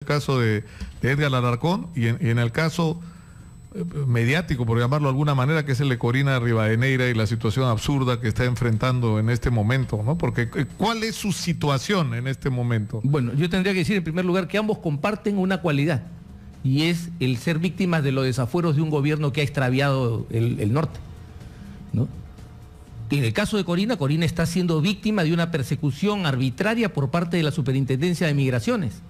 caso de Edgar Alarcón y en el caso mediático, por llamarlo de alguna manera, que es el de Corina Rivadeneira y la situación absurda que está enfrentando en este momento, ¿no? Porque ¿cuál es su situación en este momento? Bueno, yo tendría que decir en primer lugar que ambos comparten una cualidad, y es el ser víctimas de los desafueros de un gobierno que ha extraviado el norte, ¿no? En el caso de Corina, Corina está siendo víctima de una persecución arbitraria por parte de la Superintendencia de Migraciones.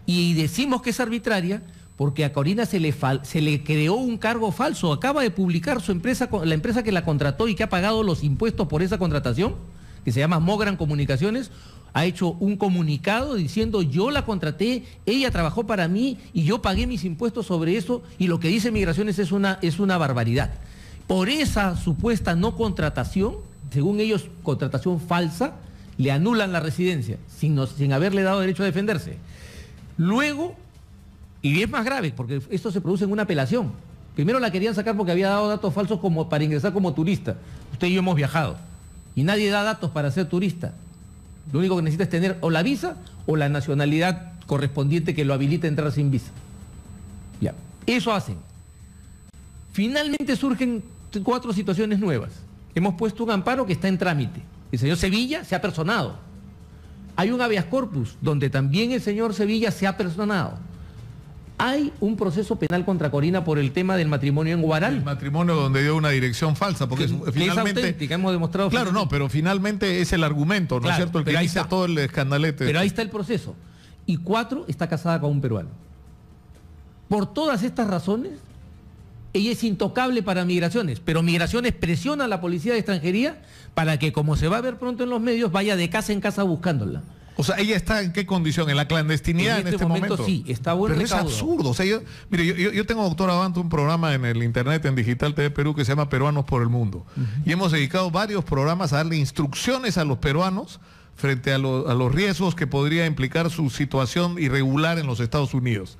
Y decimos que es arbitraria porque a Corina se le creó un cargo falso. Acaba de publicar su empresa, la empresa que la contrató y que ha pagado los impuestos por esa contratación, que se llama Mogran Comunicaciones, ha hecho un comunicado diciendo: yo la contraté, ella trabajó para mí y yo pagué mis impuestos sobre eso, y lo que dice Migraciones es una barbaridad. Por esa supuesta no contratación, según ellos contratación falsa, le anulan la residencia sin haberle dado derecho a defenderse. Luego, y es más grave, porque esto se produce en una apelación. Primero la querían sacar porque había dado datos falsos como para ingresar como turista. Usted y yo hemos viajado, y nadie da datos para ser turista. Lo único que necesita es tener o la visa o la nacionalidad correspondiente que lo habilite a entrar sin visa. Ya, eso hacen. Finalmente surgen 4 situaciones nuevas. Hemos puesto un amparo que está en trámite. El señor Sevilla se ha personado. Hay un habeas corpus donde también el señor Sevilla se ha personado. Hay un proceso penal contra Corina por el tema del matrimonio en Huaral. El matrimonio donde dio una dirección falsa, porque finalmente es auténtica, hemos demostrado. Claro, no, pero finalmente es el argumento, ¿no es cierto? El que inicia todo el escandalete. Pero ahí está el proceso. Y 4, está casada con un peruano. Por todas estas razones, ella es intocable para Migraciones, pero Migraciones presiona a la Policía de Extranjería para que, como se va a ver pronto en los medios, vaya de casa en casa buscándola. O sea, ¿ella está en qué condición? ¿En la clandestinidad en este momento? Sí, está bueno. Pero es absurdo. O sea, yo tengo, doctor Abanto, un programa en el internet, en Digital TV Perú, que se llama Peruanos por el Mundo. Y hemos dedicado varios programas a darle instrucciones a los peruanos frente a los riesgos que podría implicar su situación irregular en los Estados Unidos.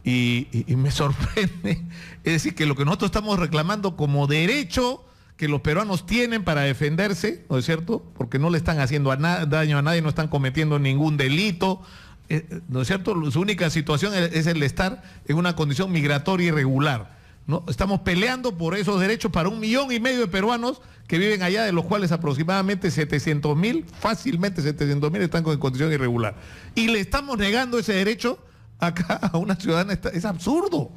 Y me sorprende, es decir, que lo que nosotros estamos reclamando como derecho que los peruanos tienen para defenderse, ¿no es cierto? Porque no le están haciendo daño a nadie, no están cometiendo ningún delito, ¿no es cierto? Su única situación es el de estar en una condición migratoria irregular, ¿no? Estamos peleando por esos derechos para 1,5 millones de peruanos que viven allá, de los cuales aproximadamente 700,000, fácilmente 700,000 están en condición irregular. Y le estamos negando ese derecho acá a una ciudadana. Es absurdo.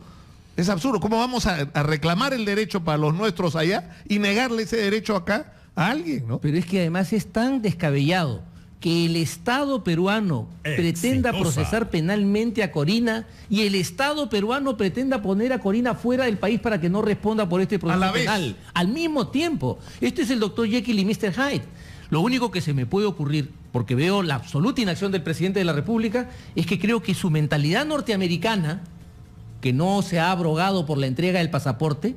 Es absurdo. ¿Cómo vamos a reclamar el derecho para los nuestros allá y negarle ese derecho acá a alguien, ¿no? Pero es que además es tan descabellado que el Estado peruano pretenda procesar penalmente a Corina y el Estado peruano pretenda poner a Corina fuera del país para que no responda por este proceso penal. Al mismo tiempo. Este es el Dr. Jekyll y Mr. Hyde. Lo único que se me puede ocurrir, porque veo la absoluta inacción del presidente de la República, es que creo que su mentalidad norteamericana, que no se ha abrogado por la entrega del pasaporte,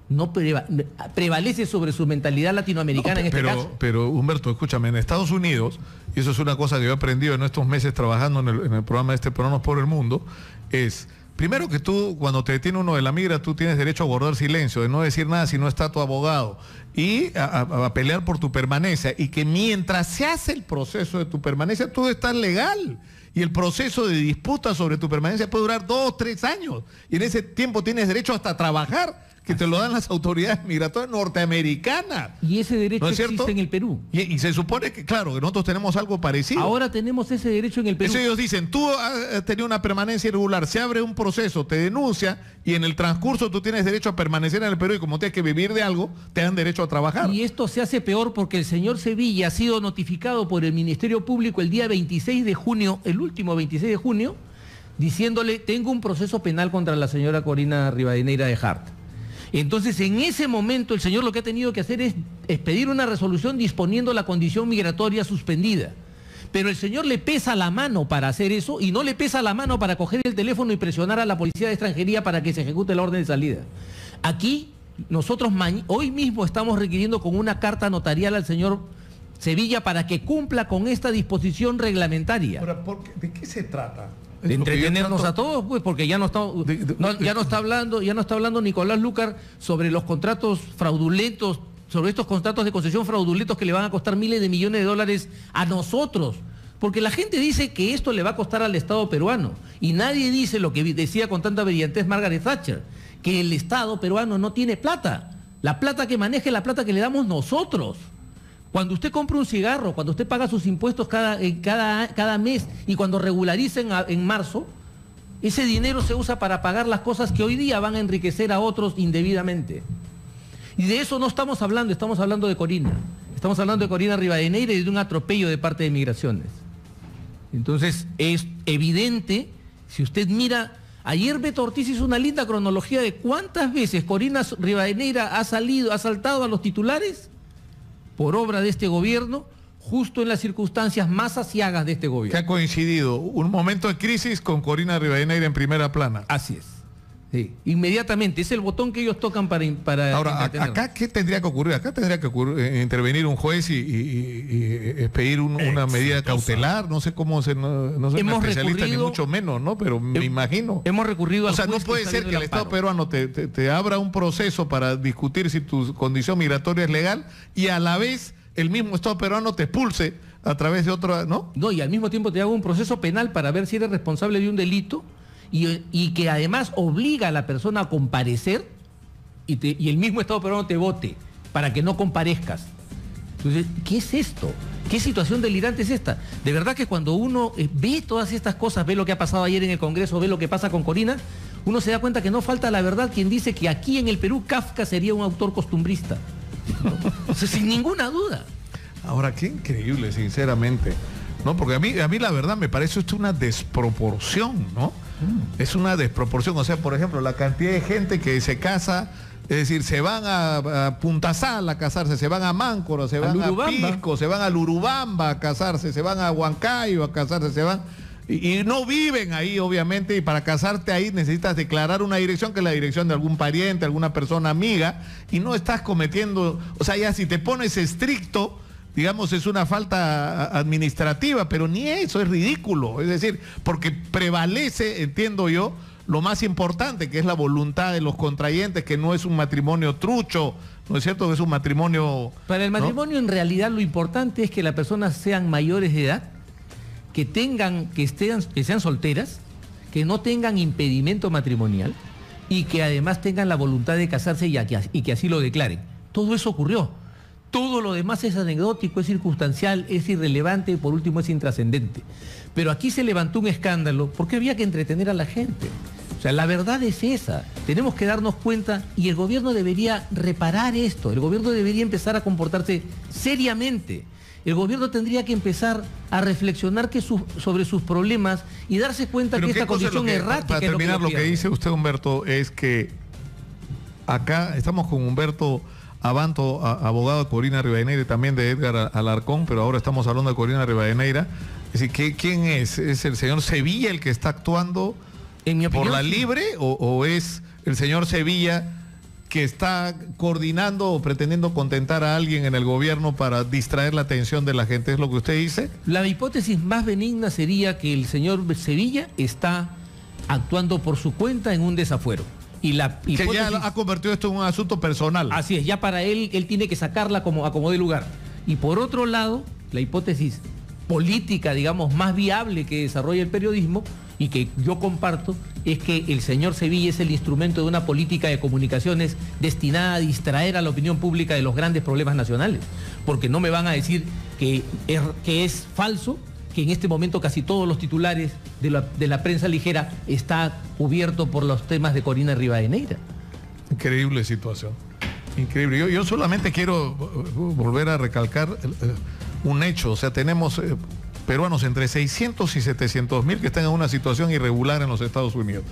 no prevalece sobre su mentalidad latinoamericana en este caso. Pero Humberto, escúchame, en Estados Unidos, y eso es una cosa que yo he aprendido en estos meses trabajando en el programa Peruanos por el Mundo, es, primero, que tú, cuando te detiene uno de la migra, tú tienes derecho a guardar silencio, de no decir nada si no está tu abogado, y a pelear por tu permanencia, y que mientras se hace el proceso de tu permanencia, tú estás legal. Y el proceso de disputa sobre tu permanencia puede durar 2 o 3 años. Y en ese tiempo tienes derecho hasta a trabajar, que te lo dan las autoridades migratorias norteamericanas. Y ese derecho ¿no es cierto? existe en el Perú. Y se supone que, claro, que nosotros tenemos algo parecido. Ahora tenemos ese derecho en el Perú. Eso ellos dicen: tú has tenido una permanencia irregular, se abre un proceso, te denuncia, y en el transcurso tú tienes derecho a permanecer en el Perú, y como tienes que vivir de algo, te dan derecho a trabajar. Y esto se hace peor porque el señor Sevilla ha sido notificado por el Ministerio Público el día 26 de junio, el último 26 de junio, diciéndole: tengo un proceso penal contra la señora Corina Rivadeneira de Hart. Entonces, en ese momento, el señor lo que ha tenido que hacer es pedir una resolución disponiendo la condición migratoria suspendida. Pero el señor le pesa la mano para hacer eso, y no le pesa la mano para coger el teléfono y presionar a la Policía de Extranjería para que se ejecute la orden de salida. Aquí, nosotros hoy mismo estamos requiriendo con una carta notarial al señor Sevilla para que cumpla con esta disposición reglamentaria. Ahora, ¿de qué se trata? De entretenernos a todos, pues, porque ya no está hablando Nicolás Lucar sobre los contratos fraudulentos, sobre estos contratos de concesión fraudulentos que le van a costar miles de millones de dólares a nosotros, Porque la gente dice que esto le va a costar al Estado peruano y nadie dice lo que decía con tanta brillantez Margaret Thatcher, que el Estado peruano no tiene plata. La plata que maneja es la plata que le damos nosotros. Cuando usted compra un cigarro, cuando usted paga sus impuestos cada mes y cuando regularicen en marzo, ese dinero se usa para pagar las cosas que hoy día van a enriquecer a otros indebidamente. Y de eso no estamos hablando, estamos hablando de Corina. Estamos hablando de Corina Rivadeneira y de un atropello de parte de Migraciones. Entonces, es evidente, si usted mira, ayer Beto Ortiz hizo una linda cronología de cuántas veces Corina Rivadeneira ha saltado a los titulares por obra de este gobierno, justo en las circunstancias más aciagas de este Que gobierno. ha coincidido un momento de crisis con Corina Rivadeneira en primera plana. Así es. Sí, inmediatamente, es el botón que ellos tocan para Ahora, entretenernos. acá, ¿qué tendría que ocurrir? Acá tendría que intervenir un juez y pedir una medida cautelar. No sé cómo, no soy un especialista ni mucho menos, ¿no? Pero me imagino. Hemos recurrido al O sea, no juez puede está ser viendo que el el Estado amparo. peruano te abra un proceso para discutir si tu condición migratoria es legal y a la vez el mismo Estado peruano te expulse a través de otra, ¿no? No, y al mismo tiempo te hago un proceso penal para ver si eres responsable de un delito y que además obliga a la persona a comparecer y el mismo Estado peruano te vote para que no comparezcas. Entonces, ¿qué es esto? ¿Qué situación delirante es esta? De verdad que cuando uno ve todas estas cosas, ve lo que ha pasado ayer en el Congreso, ve lo que pasa con Corina, uno se da cuenta que no falta la verdad quien dice que aquí en el Perú Kafka sería un autor costumbrista. O sea, sin ninguna duda. Ahora, qué increíble, sinceramente, ¿no? Porque a mí la verdad me parece esto una desproporción, ¿no? Es una desproporción. O sea, por ejemplo, la cantidad de gente que se casa, es decir, se van a Punta Sal a casarse, se van a Máncora, se van a Pisco, se van a Lurubamba a casarse, se van a Huancayo a casarse, se van... Y no viven ahí, obviamente, y para casarte ahí necesitas declarar una dirección que es la dirección de algún pariente, alguna persona amiga, y no estás cometiendo... O sea, ya si te pones estricto, digamos, es una falta administrativa, pero ni eso, es ridículo. Es decir, porque prevalece, entiendo yo, lo más importante, que es la voluntad de los contrayentes, que no es un matrimonio trucho, ¿no es cierto? Que es un matrimonio... Para el matrimonio, ¿no? En realidad lo importante es que las personas sean mayores de edad, que sean solteras, que no tengan impedimento matrimonial y que además tengan la voluntad de casarse y que así lo declaren. Todo eso ocurrió. Todo lo demás es anecdótico, es circunstancial, es irrelevante y por último es intrascendente. Pero aquí se levantó un escándalo porque había que entretener a la gente. O sea, la verdad es esa. Tenemos que darnos cuenta y el gobierno debería reparar esto. El gobierno debería empezar a comportarse seriamente. El gobierno tendría que empezar a reflexionar sobre sus problemas y darse cuenta que esta condición errática... Para terminar, lo que dice usted, Humberto, es que acá estamos con Humberto Abanto, abogado de Corina Rivadeneira y también de Edgar Alarcón, pero ahora estamos hablando de Corina Rivadeneira. Es decir, ¿quién es? ¿Es el señor Sevilla el que está actuando en mi opinión, por la libre o es el señor Sevilla que está coordinando o pretendiendo contentar a alguien en el gobierno para distraer la atención de la gente? ¿Es lo que usted dice? La hipótesis más benigna sería que el señor Sevilla está actuando por su cuenta en un desafuero. Y la hipótesis, que ya ha convertido esto en un asunto personal. Así es, ya para él tiene que sacarla como de lugar. Y por otro lado, la hipótesis política, digamos, más viable que desarrolla el periodismo y que yo comparto, es que el señor Sevilla es el instrumento de una política de comunicaciones destinada a distraer a la opinión pública de los grandes problemas nacionales. Porque no me van a decir que es falso, que en este momento casi todos los titulares de la prensa ligera está cubierto por los temas de Corina Rivadeneira. Increíble situación. Increíble. Yo solamente quiero volver a recalcar un hecho. O sea, tenemos peruanos entre 600 y 700 mil que están en una situación irregular en los Estados Unidos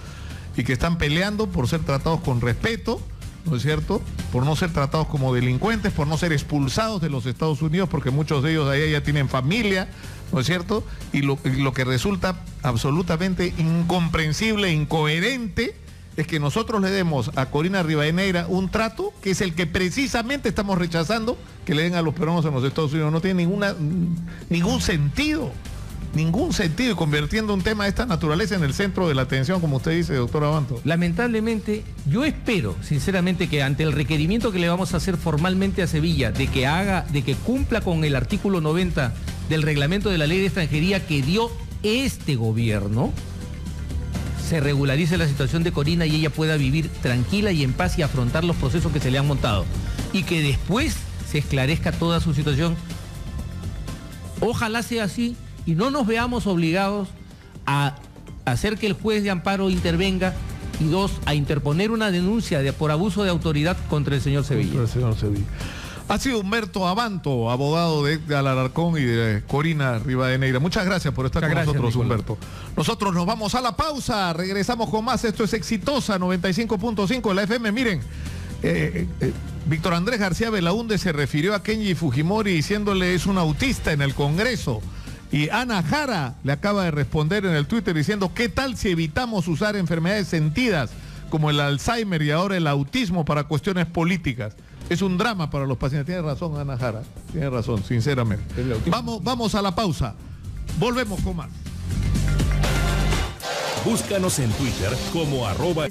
y que están peleando por ser tratados con respeto, ¿no es cierto? Por no ser tratados como delincuentes, por no ser expulsados de los Estados Unidos, porque muchos de ellos allá ya tienen familia, ¿no es cierto? Y lo que resulta absolutamente incomprensible, incoherente, es que nosotros le demos a Corina Rivadeneira un trato que es el que precisamente estamos rechazando que le den a los peruanos en los Estados Unidos. No tiene ningún sentido, y convirtiendo un tema de esta naturaleza en el centro de la atención, como usted dice, doctor Abanto. Lamentablemente, yo espero, sinceramente, que ante el requerimiento que le vamos a hacer formalmente a Sevilla de que cumpla con el artículo 90 del reglamento de la ley de extranjería que dio este gobierno, se regularice la situación de Corina y ella pueda vivir tranquila y en paz y afrontar los procesos que se le han montado. Y que después se esclarezca toda su situación. Ojalá sea así y no nos veamos obligados a hacer que el juez de amparo intervenga y dos, a interponer una denuncia por abuso de autoridad contra el señor Sevilla. Ha sido Humberto Abanto, abogado de Edgar Alarcón y de Corina Rivadeneira. Muchas gracias por estar con nosotros, Nicolás. Humberto. Nosotros nos vamos a la pausa, regresamos con más. Esto es Exitosa 95.5 de la FM. Miren, Víctor Andrés García Belaúnde se refirió a Kenji Fujimori diciéndole es un autista en el Congreso. Y Ana Jara le acaba de responder en el Twitter diciendo ¿qué tal si evitamos usar enfermedades sentidas como el Alzheimer y ahora el autismo para cuestiones políticas? Es un drama para los pacientes. Tiene razón Ana Jara, tiene razón, sinceramente. Vamos a la pausa. Volvemos con más. Búscanos en Twitter como @